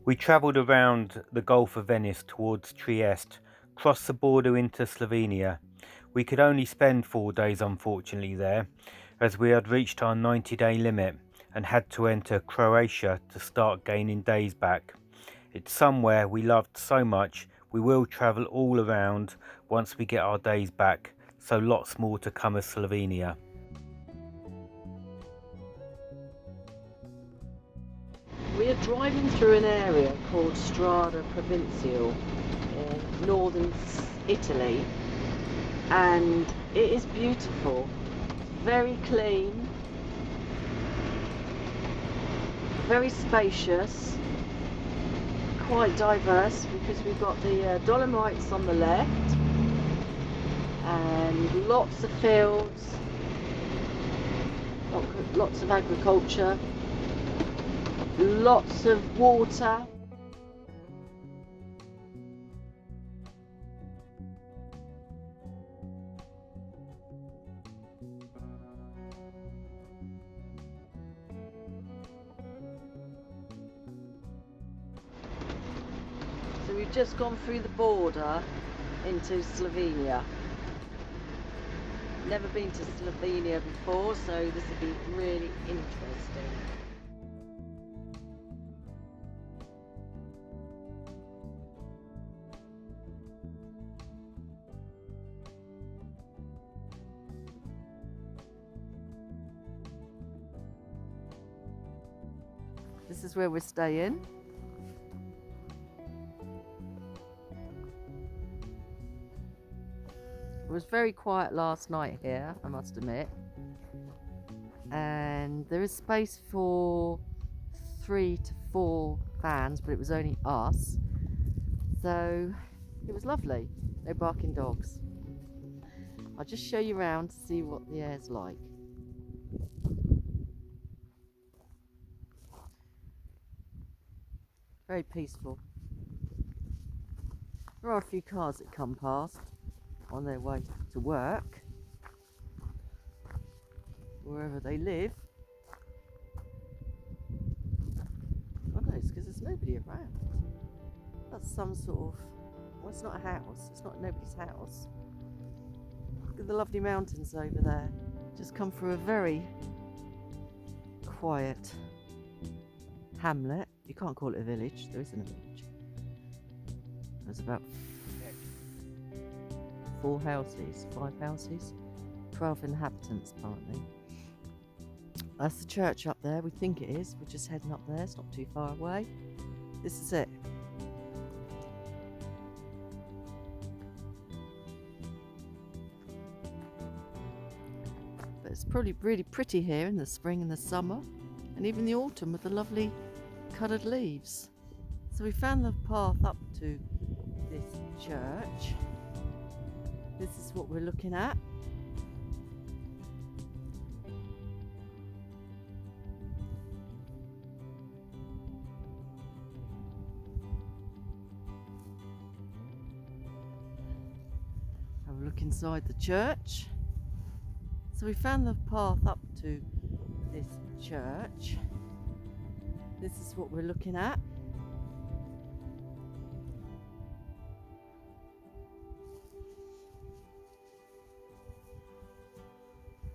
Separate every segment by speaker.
Speaker 1: We travelled around the Gulf of Venice towards Trieste, crossed the border into Slovenia. We could only spend 4 days unfortunately there, as we had reached our 90-day limit and had to enter Croatia to start gaining days back. It's somewhere we loved so much we will travel all around once we get our days back, so lots more to come of Slovenia.
Speaker 2: We are driving through an area called Strada Provincial in northern Italy, and it is beautiful, very clean, very spacious, quite diverse because we've got the Dolomites on the left and lots of fields, lots of agriculture, lots of water. So we've just gone through the border into Slovenia. Never been to Slovenia before, so this will be really interesting. This is where we're staying. It was very quiet last night here, I must admit. And there is space for 3 to 4 fans, but it was only us. So it was lovely. No barking dogs. I'll just show you around to see what the air's like. Very peaceful. There are a few cars that come past on their way to work, wherever they live. Oh no, it's because there's nobody around. That's some sort of, well, it's not a house, it's not nobody's house. Look at the lovely mountains over there. Just come through a very quiet hamlet. You can't call it a village, there isn't a village. There's about 4 houses, 5 houses, 12 inhabitants apparently. That's the church up there, we think it is. We're just heading up there, it's not too far away. This is it. But it's probably really pretty here in the spring and the summer, and even the autumn with the lovely coloured leaves. So we found the path up to this church. This is what we're looking at. Have a look inside the church. So we found the path up to this church. This is what we're looking at.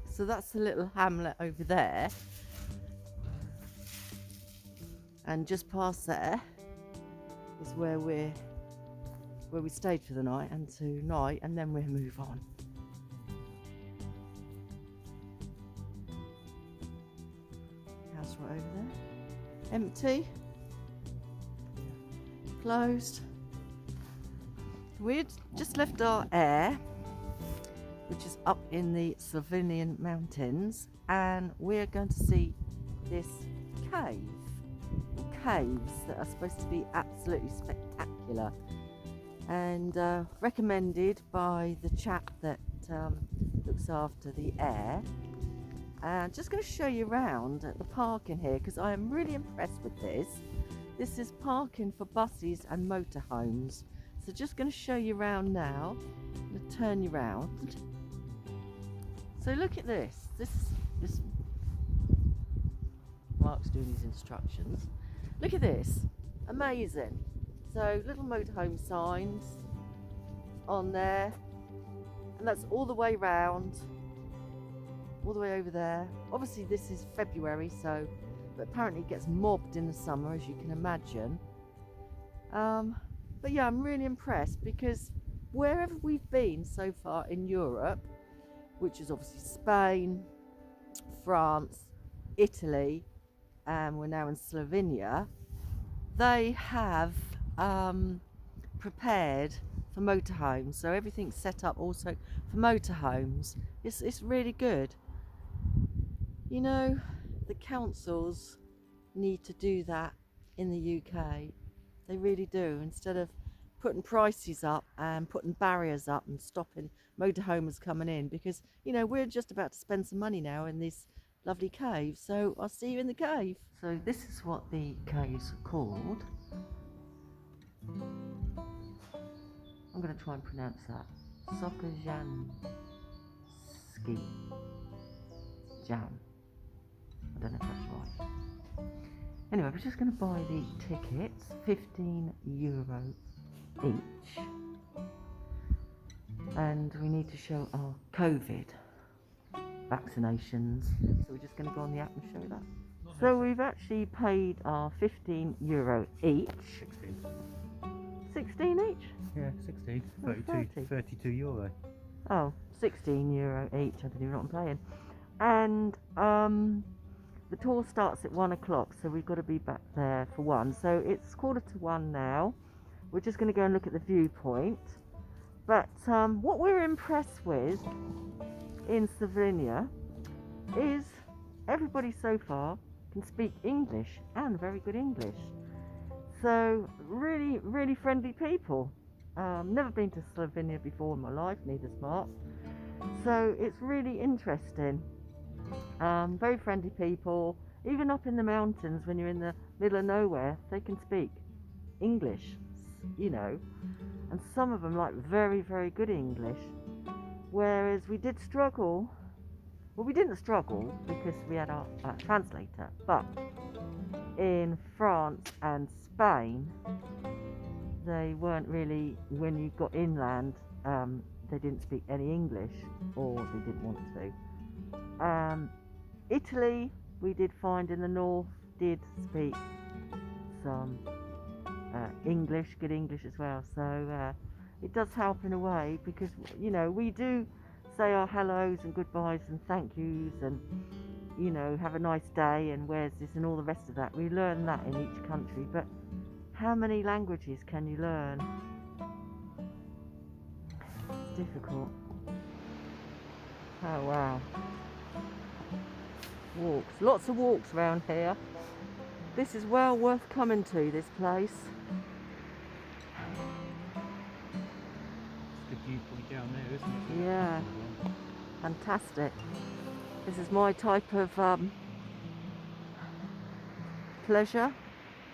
Speaker 2: So that's the little hamlet over there. And just past there is where we stayed for the night and tonight, and then we'll move on. House right over there. Empty. Closed. We'd just left our air, which is up in the Slovenian mountains, and we're going to see this cave, caves that are supposed to be absolutely spectacular, and recommended by the chap that looks after the air. And just going to show you around the parking here, because I am really impressed with this. This is parking for buses and motorhomes. So just going to show you around now. I'm going to turn you around. So look at this. This Mark's doing his instructions. Look at this. Amazing. So little motorhome signs on there, and that's all the way round, all the way over there. Obviously this is February, so, but apparently it gets mobbed in the summer, as you can imagine. But yeah, I'm really impressed because wherever we've been so far in Europe, which is obviously Spain, France, Italy, and we're now in Slovenia, they have prepared for motorhomes. So everything's set up also for motorhomes. It's really good. You know, the councils need to do that in the UK. They really do. Instead of putting prices up and putting barriers up and stopping motorhomers coming in, because you know we're just about to spend some money now in this lovely cave. So I'll see you in the cave. So this is what the caves are called. I'm going to try and pronounce that. Sokojanski Jam. I don't know if that's right. Anyway, we're just going to buy the tickets, €15 each, and we need to show our COVID vaccinations. So we're just going to go on the app and show that. So we've actually paid our €15 each.
Speaker 1: 16.
Speaker 2: 16 each?
Speaker 1: Yeah, 16.
Speaker 2: Oh,
Speaker 1: 32 euro.
Speaker 2: Oh, €16 each. I don't even know what I'm paying. And the tour starts at 1 o'clock, so we've got to be back there for 1. So it's 1:45 now. We're just going to go and look at the viewpoint. But what we're impressed with in Slovenia is everybody so far can speak English, and very good English. So really, really friendly people. Never been to Slovenia before in my life, neither's Mark. So it's really interesting. Very friendly people. Even up in the mountains, when you're in the middle of nowhere, they can speak English, you know. And some of them like very, very good English. Whereas we did struggle. Well, we didn't struggle because we had our translator. But in France and Spain, they weren't really, when you got inland, they didn't speak any English, or they didn't want to. Italy, we did find in the north, did speak some English, good English as well. So it does help in a way, because you know we do say our hellos and goodbyes and thank yous and you know have a nice day and where's this and all the rest of that. We learn that in each country, but how many languages can you learn? It's difficult. Oh wow. Walks, lots of walks around here. This is well worth coming to, this place.
Speaker 1: Good viewpoint down there, isn't it?
Speaker 2: Yeah, fantastic. This is my type of leisure.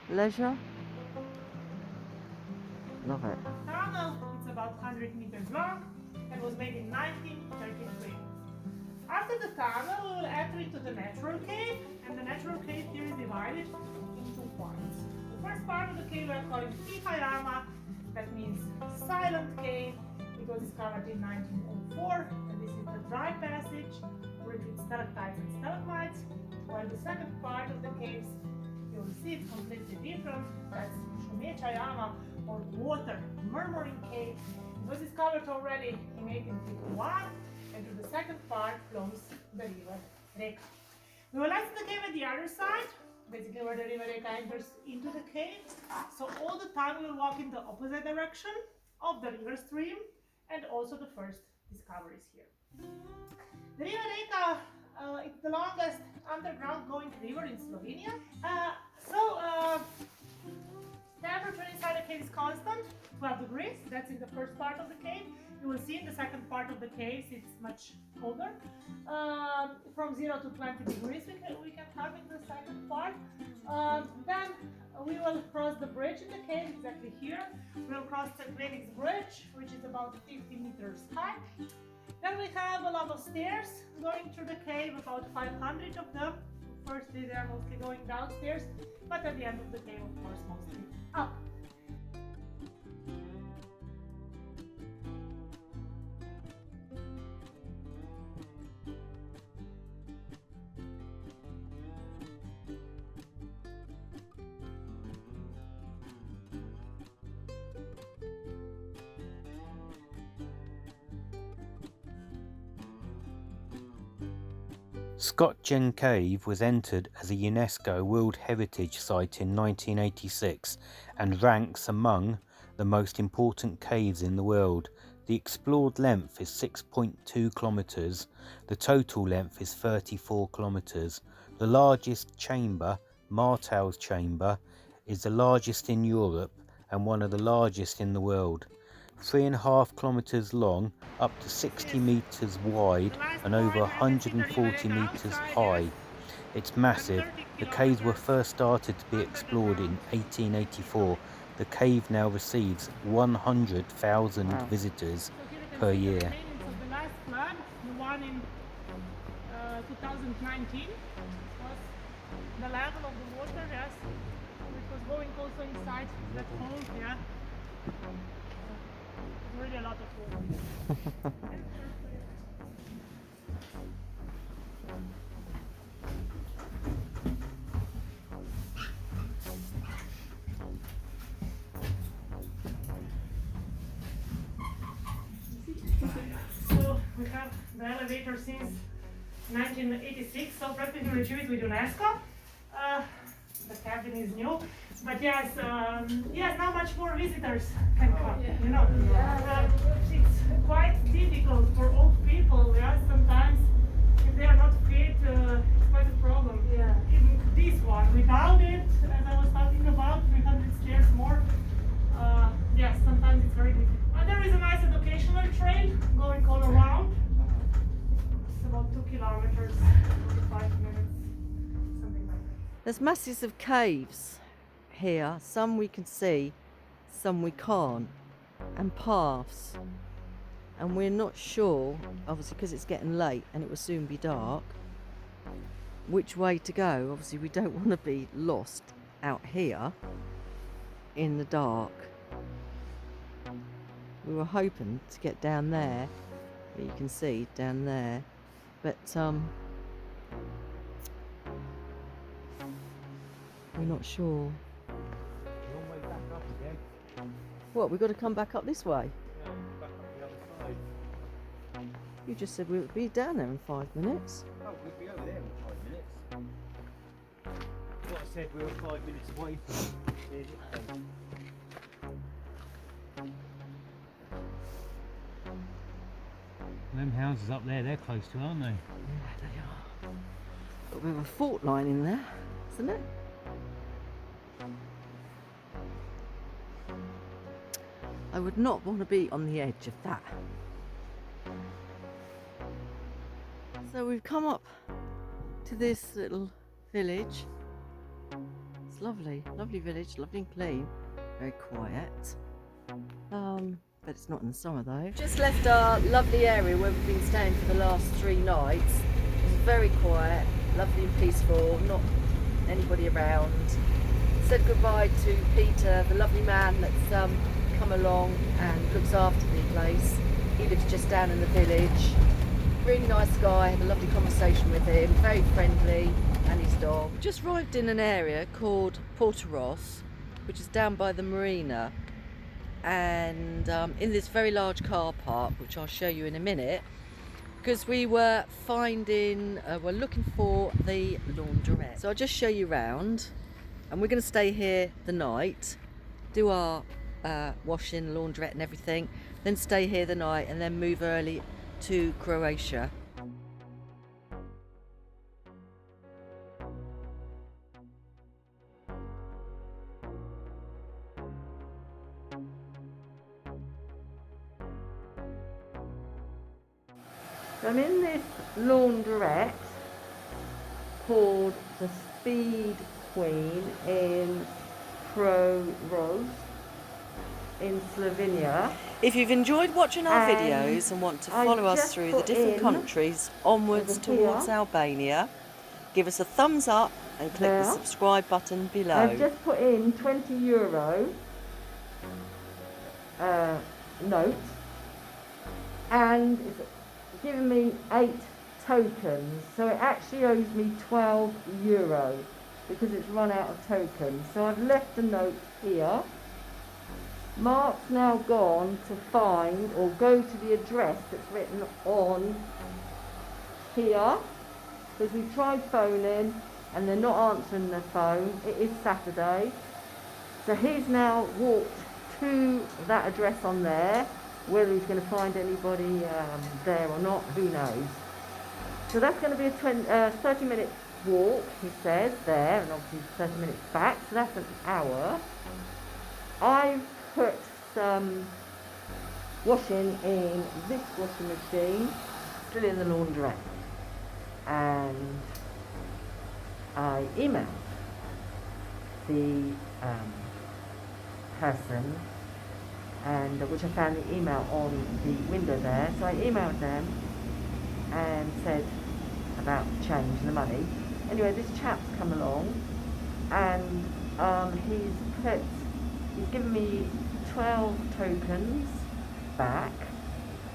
Speaker 2: Love it.
Speaker 3: Tunnel, it's about 100 meters long and was made in 1933. After the tunnel, we will enter into the natural cave, and the natural cave here is divided into parts. The first part of the cave we are calling Tihayama, that means silent cave. It was discovered in 1904, and this is the dry passage, rich with stalactites and stalagmites, while the second part of the caves, you will see it's completely different. That's Shumechayama, or water murmuring cave. It was discovered already in 1851, and to the second part flows the river Reka. We will exit the cave at the other side, basically where the river Reka enters into the cave. So all the time we'll walk in the opposite direction of the river stream, and also the first discoveries here. The river Reka, it's the longest underground going river in Slovenia. Temperature inside the cave is constant, 12 degrees. That's in the first part of the cave. You will see in the second part of the cave it's much colder. From 0 to 20 degrees we can have in the second part. Then we will cross the bridge in the cave, exactly here. We'll cross the Glenix Bridge, which is about 50 meters high. Then we have a lot of stairs going through the cave, about 500 of them, firstly they are mostly going downstairs, but at the end of the day, of course, mostly up.
Speaker 1: Scotgen Cave was entered as a UNESCO World Heritage Site in 1986 and ranks among the most important caves in the world. The explored length is 6.2 kilometers. The total length is 34 kilometers. The largest chamber, Martel's Chamber, is the largest in Europe and one of the largest in the world. 3.5 kilometers long, up to 60 meters wide and over 140 meters high. It's massive. The caves were first started to be explored in 1884. The cave now receives 100,000 visitors per year.
Speaker 3: The remains of the last flood, the one in 2019, was the level of the water, yes. It was going also inside that hole, yeah. Really a lot of water. So we have the elevator since 1986, so practically reviewed with UNESCO. The cabin is new, but yes, not much more visitors can come. You know, it's quite difficult for old people. Yeah, sometimes if they are not fit, it's quite a problem. Yeah. Even this one, without it, as I was talking about, 300 stairs more. Yes, sometimes it's very difficult. And there is a nice educational trail going all around. It's about 2 kilometers, 45 minutes, something like that.
Speaker 2: There's masses of caves here. Some we can see, some we can't, and paths. And we're not sure, obviously because it's getting late and it will soon be dark, which way to go. Obviously we don't want to be lost out here in the dark. We were hoping to get down there, but you can see down there, but we're not sure. What, we've got to come back up this way?
Speaker 1: Yeah, back up the other side.
Speaker 2: You just said we would be down there in 5 minutes.
Speaker 1: Oh, we'll be over there in 5 minutes. What I said, we were 5 minutes away from it. Them houses up there, they're close to, aren't they?
Speaker 2: Yeah, they are. Got a bit of a fault line in there, isn't it? I would not want to be on the edge of that. So we've come up to this little village. It's lovely, lovely village, lovely and clean, very quiet. But it's not in the summer though. Just left our lovely area where we've been staying for the last 3 nights. It was very quiet, lovely and peaceful, not anybody around. Said goodbye to Peter, the lovely man that's come along and looks after the place. He lives just down in the village. Really nice guy, had a lovely conversation with him, very friendly, and his dog. Just arrived in an area called Porteros, which is down by the marina, and in this very large car park, which I'll show you in a minute, because we were we're looking for the laundrette. So I'll just show you around, and we're going to stay here the night, do our washing, laundrette and everything, then stay here the night and then move early to Croatia. So I'm in this laundrette called the Speed Queen in Croatia in Slovenia. If you've enjoyed watching our videos and want to follow us through the different countries onwards towards Albania, give us a thumbs up and click the
Speaker 4: Now,
Speaker 2: subscribe button below.
Speaker 4: I've just put in €20 note, and it's given me 8 tokens, so it actually owes me €12 because it's run out of tokens. So I've left a note here. Mark's now gone to find or go to the address that's written on here, because we've tried phoning and they're not answering their phone. It is Saturday, so he's now walked to that address on there. Whether he's going to find anybody there or not, who knows. So that's going to be a 30-minute walk, he says, there, and obviously 30 minutes back, so that's an hour. I've put some washing in this washing machine, still in the laundrette, and I emailed the person, and which I found the email on the window there. So I emailed them and said about the change and the money. Anyway, this chap's come along, and he's given me 12 tokens back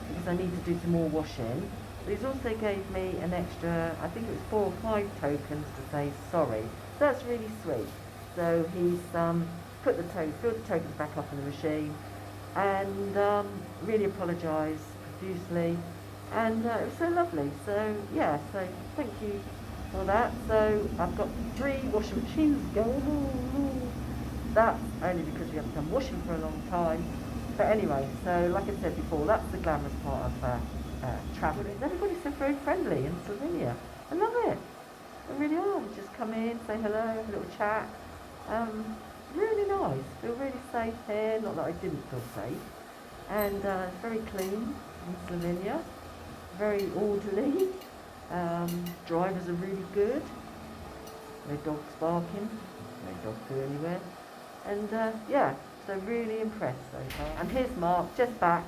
Speaker 4: because I need to do some more washing. But he's also gave me an extra, I think it was 4 or 5 tokens to say sorry. So that's really sweet. So he's filled the tokens back up in the machine, and really apologised profusely, and it was so lovely. So yeah, so thank you for that. So I've got 3 washing machines going. That's only because we haven't done washing for a long time. But anyway, so like I said before, that's the glamorous part of travelling. Everybody's so very friendly in Slovenia. I love it. They really are. You just come in, say hello, have a little chat. Really nice. Feel really safe here. Not that I didn't feel safe. And it's very clean in Slovenia. Very orderly. Drivers are really good. No dogs barking. No dogs go anywhere. And yeah, so really impressed so far. And here's Mark, just back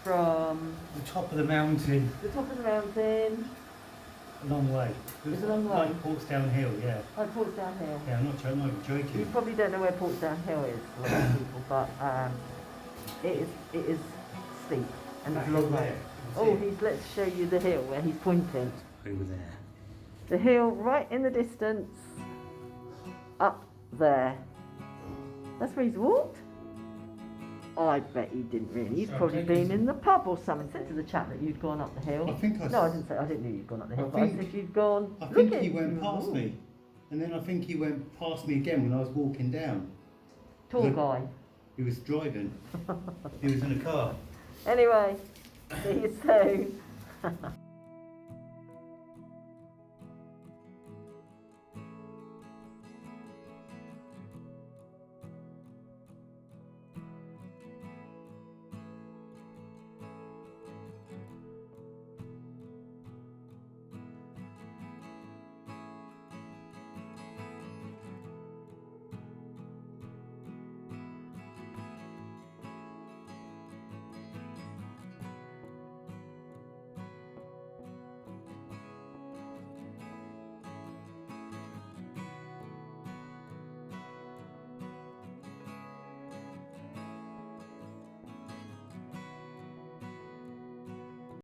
Speaker 4: from
Speaker 1: The top of the mountain.
Speaker 4: the top of the mountain.
Speaker 1: A long way.
Speaker 4: It's a long way.
Speaker 1: Like Portsdown Hill, yeah.
Speaker 4: Oh, Portsdown Hill.
Speaker 1: Yeah, I'm not joking.
Speaker 4: You probably don't know where Portsdown Hill is, a lot of people, but it is steep and it's a long way. Oh, let's show you the hill where he's pointing.
Speaker 1: Over there.
Speaker 4: The hill right in the distance, up there. That's where he's walked? I bet he didn't really. He's probably been in the pub or something. Said to the chap that you'd gone up the hill.
Speaker 1: I think I
Speaker 4: No, I didn't say. I didn't know you'd gone up the hill.
Speaker 1: I
Speaker 4: But I
Speaker 1: think-
Speaker 4: said you'd gone.
Speaker 1: I think
Speaker 4: look
Speaker 1: he
Speaker 4: at
Speaker 1: went
Speaker 4: you.
Speaker 1: past me. And then I think he went past me again when I was walking down.
Speaker 4: Tall
Speaker 1: Look.
Speaker 4: guy.
Speaker 1: He was driving. He was in a car.
Speaker 4: Anyway, see you soon.